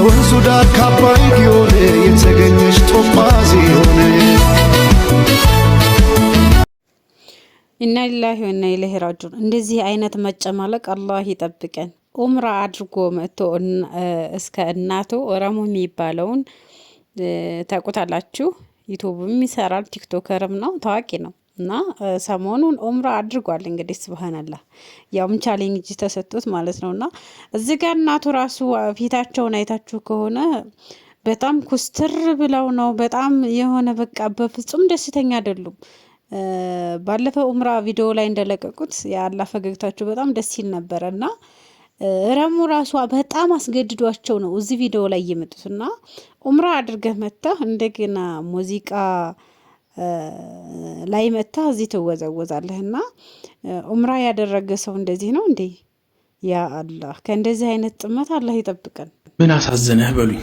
ወንዙ ዳር ካባይ ቢሆን የተገኘሽ ቶጳዝ ሆነ። ኢና ሊላሂ ወኢና ኢለይሂ ራጂዑን። እንደዚህ አይነት መጨማለቅ አላህ ይጠብቀን። ኡምራ አድርጎ መጥቶ እስከ እናቱ ረሙ የሚባለውን ታውቁታላችሁ። ዩቲዩብም ይሰራል፣ ቲክቶከርም ነው፣ ታዋቂ ነው። እና ሰሞኑን ኡምራ አድርጓል። እንግዲህ ስብሃንአላህ ያውም ቻሌንጅ ተሰጥቶት ማለት ነውና እዚህ ጋር እናቱ ራሱ ፊታቸውን አይታችሁ ከሆነ በጣም ኩስትር ብለው ነው። በጣም የሆነ በቃ በፍጹም ደስተኛ አይደሉም። ባለፈው ኡምራ ቪዲዮ ላይ እንደለቀቁት የአላህ ፈገግታቸው በጣም ደስ ይል ነበረና ረሙ ራሷ በጣም አስገድዷቸው ነው እዚህ ቪዲዮ ላይ የመጡትና ኡምራ አድርገህ መጣ እንደገና ሙዚቃ ላይ መጣ እዚህ ተወዘወዛለህና ኡምራ ያደረገ ሰው እንደዚህ ነው እንዴ? ያ አላህ ከእንደዚህ አይነት ጥመት አላህ ይጠብቀን። ምን አሳዘነህ በሉኝ።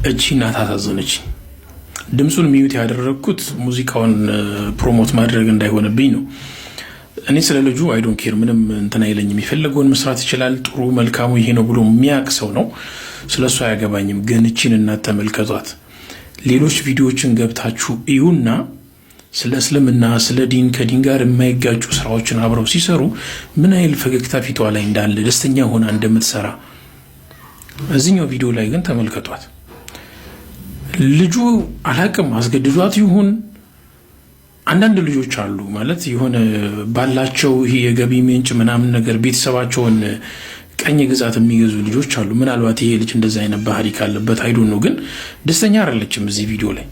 እቺ እናት አሳዘነች። ድምጹን ሚዩት ያደረግኩት ሙዚቃውን ፕሮሞት ማድረግ እንዳይሆንብኝ ነው። እኔ ስለ ልጁ አይ ዶንት ኬር፣ ምንም እንትን አይለኝም። የሚፈልገውን መስራት ይችላል። ጥሩ መልካሙ ይሄ ነው ብሎ የሚያቅ ሰው ነው። ስለሱ አያገባኝም። ግን እቺን እናት ተመልከቷት። ሌሎች ቪዲዮዎችን ገብታችሁ እዩና ስለ እስልምና ስለ ዲን ከዲን ጋር የማይጋጩ ስራዎችን አብረው ሲሰሩ ምን አይል ፈገግታ ፊቷ ላይ እንዳለ ደስተኛ ሆና እንደምትሰራ እዚህኛው ቪዲዮ ላይ ግን ተመልከቷት። ልጁ አላቅም አስገድዷት ይሁን። አንዳንድ ልጆች አሉ ማለት የሆነ ባላቸው ይሄ የገቢ ምንጭ ምናምን ነገር ቤተሰባቸውን ቀኝ ግዛት የሚገዙ ልጆች አሉ። ምናልባት ይሄ ልጅ እንደዛ አይነት ባህሪ ካለበት አይዶ ነው። ግን ደስተኛ አይደለችም። እዚህ ቪዲዮ ላይ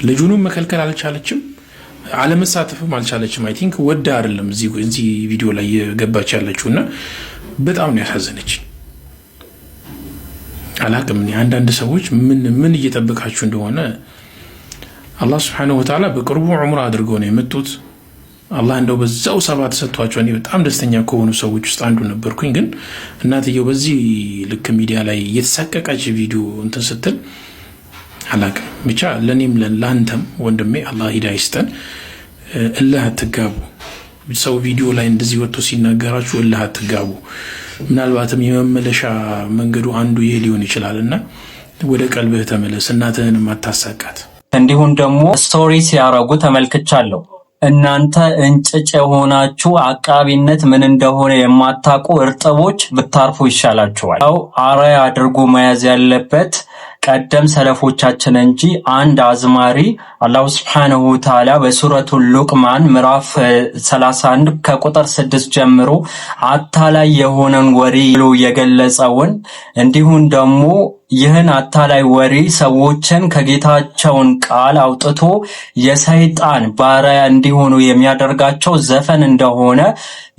ልጁንም መከልከል አልቻለችም፣ አለመሳተፍም አልቻለችም። አይ ቲንክ ወዳ አይደለም እዚህ ቪዲዮ ላይ የገባች ያለችውና በጣም ነው ያሳዘነች። አላቅም አንዳንድ ሰዎች ምን እየጠበቃችሁ እንደሆነ። አላህ Subhanahu Wa Ta'ala በቅርቡ ዑምራ አድርገው ነው የመጡት። አላህ እንደው በዛው ሰባት ሰጥቷቸው እኔ በጣም ደስተኛ ከሆኑ ሰዎች ውስጥ አንዱ ነበርኩኝ። ግን እናትየው በዚህ ልክ ሚዲያ ላይ የተሳቀቀች ቪዲዮ እንትን ስትል አላቅም። ብቻ ለኔም ለአንተም ወንድሜ አላህ ሂዳያ ይስጠን። እልህ አትጋቡ። ሰው ቪዲዮ ላይ እንደዚህ ወጥቶ ሲናገራችሁ እልህ አትጋቡ። ምናልባትም የመመለሻ መንገዱ አንዱ ይሄ ሊሆን ይችላልና ወደ ቀልብህ ተመለስ። እናትህንም አታሳቃት። እንዲሁም ደግሞ ስቶሪ ሲያረጉ ተመልክቻለሁ። እናንተ እንጭጭ የሆናችሁ አቃቢነት ምን እንደሆነ የማታውቁ እርጥቦች ብታርፉ ይሻላችኋል። ያው አርአያ አድርጎ መያዝ ያለበት ቀደም ሰለፎቻችን እንጂ አንድ አዝማሪ አላሁ Subhanahu Wa Ta'ala በሱረቱል ሉቅማን ምዕራፍ 31 ከቁጥር 6 ጀምሮ አታላይ የሆነን ወሬ ብሎ የገለጸውን እንዲሁም ደግሞ ይህን አታላይ ወሬ ሰዎችን ከጌታቸውን ቃል አውጥቶ የሰይጣን ባሪያ እንዲሆኑ የሚያደርጋቸው ዘፈን እንደሆነ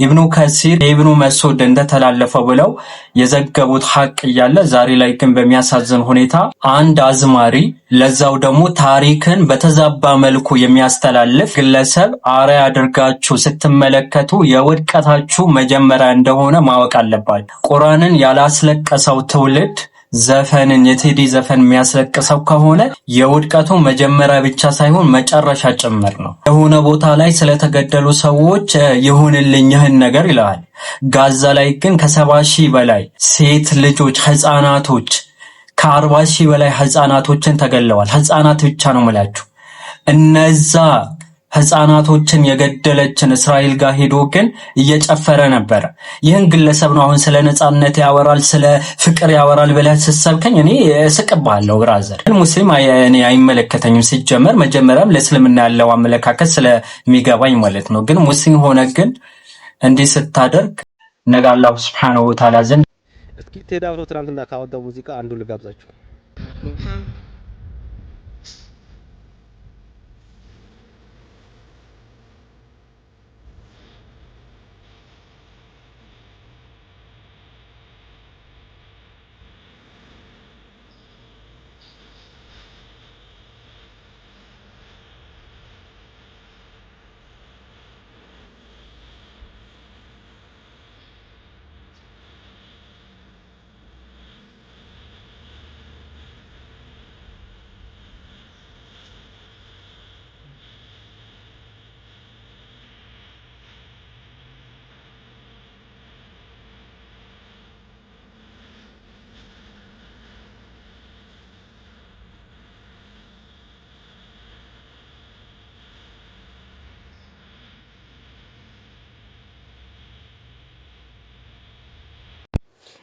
ኢብኑ ከሲር ኢብኑ መስዑድ እንደተላለፈው ብለው የዘገቡት ሐቅ እያለ ዛሬ ላይ ግን በሚያሳዝን ሁኔታ አንድ አዝማሪ ለዛው ደግሞ ታሪክን በተዛባ መልኩ የሚያስተላልፍ ግለሰብ አርአያ አድርጋችሁ ስትመለከቱ የውድቀታችሁ መጀመሪያ እንደሆነ ማወቅ አለባችሁ። ቁርአንን ያላስለቀሰው ትውልድ ዘፈንን የቴዲ ዘፈን የሚያስለቅሰው ከሆነ የውድቀቱ መጀመሪያ ብቻ ሳይሆን መጨረሻ ጭምር ነው። የሆነ ቦታ ላይ ስለተገደሉ ሰዎች ይሁንልኝ ይህን ነገር ይላል። ጋዛ ላይ ግን ከ70,000 በላይ ሴት ልጆች ህፃናቶች ከ40,000 በላይ ህፃናቶችን ተገለዋል። ህፃናት ብቻ ነው የምላችሁ። እነዛ ህፃናቶችን የገደለችን እስራኤል ጋር ሄዶ ግን እየጨፈረ ነበር። ይህን ግለሰብ ነው አሁን ስለ ነጻነት ያወራል ስለ ፍቅር ያወራል ብለህ ስትሰብከኝ እኔ እስቅብሃለሁ። ብራዘር ሙስሊም እኔ አይመለከተኝም። ሲጀመር መጀመሪያም ለእስልምና ያለው አመለካከት ስለሚገባኝ ማለት ነው። ግን ሙስሊም ሆነ ግን እንዲህ ስታደርግ ነገ አላህ Subhanahu Wa Ta'ala ዘንድ እስኪ ቴዲ አፍሮ ትናንትና ካወጣው ሙዚቃ አንዱ ልጋብዛችሁ።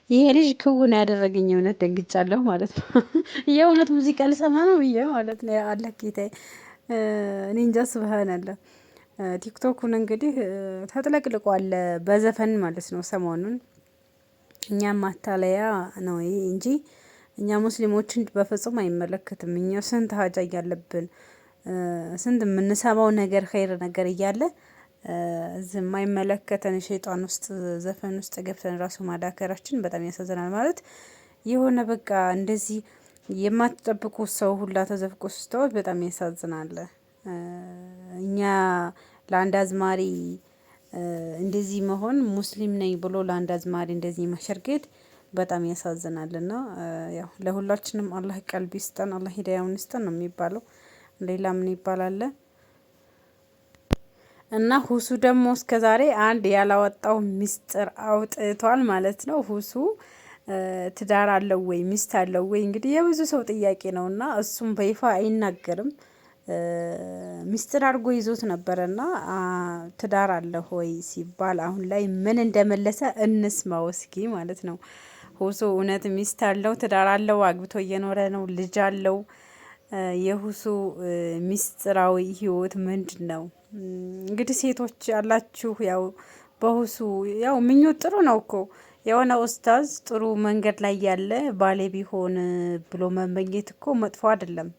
ይሄ ልጅ ክውን ያደረገኝ እውነት ደንግጫለሁ ማለት ነው። የእውነት ሙዚቃ ልሰማ ነው ብዬ ማለት ነው። አለ ጌታዬ፣ እኔ እንጃ ስብሃንአላህ። ቲክቶኩን እንግዲህ ተጥለቅልቋል በዘፈን ማለት ነው ሰሞኑን። እኛም ማታለያ ነው ይሄ እንጂ እኛ ሙስሊሞችን በፍጹም አይመለከትም። እኛ ስንት ሀጃ እያለብን ስንት የምንሰማው ነገር ኸይር ነገር እያለ የማይመለከተን ሸይጣን ውስጥ ዘፈን ውስጥ ገብተን ራሱ ማዳከራችን በጣም ያሳዝናል። ማለት የሆነ በቃ እንደዚህ የማትጠብቁት ሰው ሁላ ተዘፍቆ ስተወት በጣም ያሳዝናል። እኛ ለአንድ አዝማሪ እንደዚህ መሆን ሙስሊም ነኝ ብሎ ለአንድ አዝማሪ እንደዚህ መሸርገድ በጣም ያሳዝናል። ና ያው ለሁላችንም አላህ ቀልብ ይስጠን፣ አላህ ሂዳያውን ይስጠን ነው የሚባለው። ሌላ ምን ይባላል? እና ሁሱ ደግሞ እስከ ዛሬ አንድ ያላወጣው ሚስጥር አውጥቷል ማለት ነው። ሁሱ ትዳር አለው ወይ ሚስት አለው ወይ? እንግዲህ የብዙ ሰው ጥያቄ ነው እና እሱም በይፋ አይናገርም። ሚስጥር አድርጎ ይዞት ነበረና ትዳር አለ ሆይ ሲባል አሁን ላይ ምን እንደመለሰ እንስማው እስኪ ማለት ነው። ሁሱ እውነት ሚስት አለው ትዳር አለው አግብቶ እየኖረ ነው ልጅ አለው? የሁሱ ሚስጥራዊ ህይወት ምንድን ነው? እንግዲህ ሴቶች ያላችሁ ያው በሁሱ ያው ምኞት ጥሩ ነው እኮ የሆነ ኡስታዝ ጥሩ መንገድ ላይ ያለ ባሌ ቢሆን ብሎ መመኘት እኮ መጥፎ አይደለም።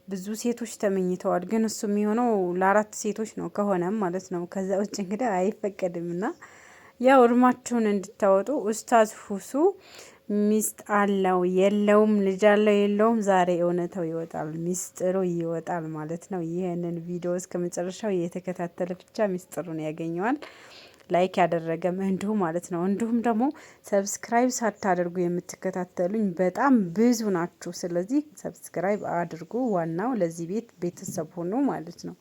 ብዙ ሴቶች ተመኝተዋል። ግን እሱ የሚሆነው ለአራት ሴቶች ነው ከሆነም ማለት ነው። ከዛ ውጭ እንግዲህ አይፈቀድም። ና ያው እርማችሁን እንድታወጡ ኡስታዝ ሁሱ ሚስት አለው የለውም፣ ልጅ አለው የለውም፣ ዛሬ እውነታው ይወጣል፣ ሚስጥሩ ይወጣል ማለት ነው። ይህንን ቪዲዮ እስከ መጨረሻው የተከታተለ ብቻ ሚስጥሩን ያገኘዋል። ላይክ ያደረገም እንዲሁ ማለት ነው። እንዲሁም ደግሞ ሰብስክራይብ ሳታደርጉ የምትከታተሉኝ በጣም ብዙ ናችሁ። ስለዚህ ሰብስክራይብ አድርጉ። ዋናው ለዚህ ቤት ቤተሰብ ሆኖ ማለት ነው።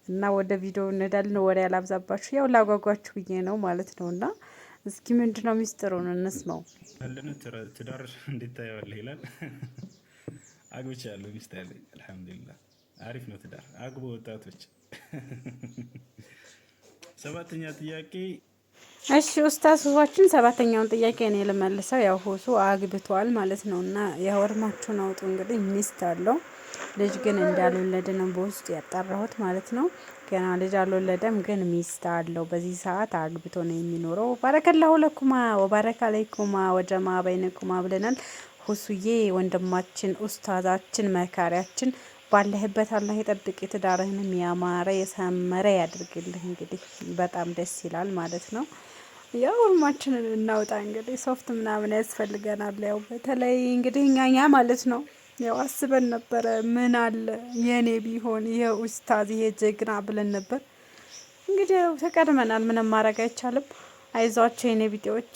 እና ወደ ቪዲዮ እንሄዳለን። ወሬ ያላብዛባችሁ፣ ያው ላጓጓችሁ ብዬ ነው ማለት ነው። እና እስኪ ምንድነው ሚስጥሩን እንስማው። ያለን ትዳር እንዴት ታየዋለህ ይላል። አግብቻለሁ፣ ሚስት አለኝ፣ አልሐምዱሊላህ አሪፍ ነው ትዳር። አግቡ ወጣቶች። ሰባተኛ ጥያቄ። እሺ ኡስታዝ ሁሳችን ሰባተኛውን ጥያቄ እኔ ልመልሰው። ያው ሁሱ አግብቷል ማለት ነው እና የወርማችሁን አውጡ። እንግዲህ ሚስት አለው ልጅ ግን እንዳልወለደ ነው በውስጥ ያጣራሁት ማለት ነው። ገና ልጅ አልወለደም ግን ሚስት አለው። በዚህ ሰዓት አግብቶ ነው የሚኖረው። ባረከላሁ ለኩማ ወባረከ አለይኩማ ወጀማ በይነኩማ ብለናል። ሁሱዬ ወንድማችን ኡስታዛችን መካሪያችን ባለህበት አላህ ይጠብቅ፣ ትዳርህንም ያማረ የሰመረ ያድርግልህ። እንግዲህ በጣም ደስ ይላል ማለት ነው። ያው ወርማችንን እናውጣ። እንግዲህ ሶፍት ምናምን ያስፈልገናል። ያው በተለይ እንግዲህ እኛኛ ማለት ነው ያው አስበን ነበረ ምን አለ የኔ ቢሆን ይሄ ኡስታዝ ይሄ ጀግና ብለን ነበር። እንግዲህ ተቀድመናል። ምንም ማድረግ አይቻልም። አይዟቸው የኔ ቢጤዎች።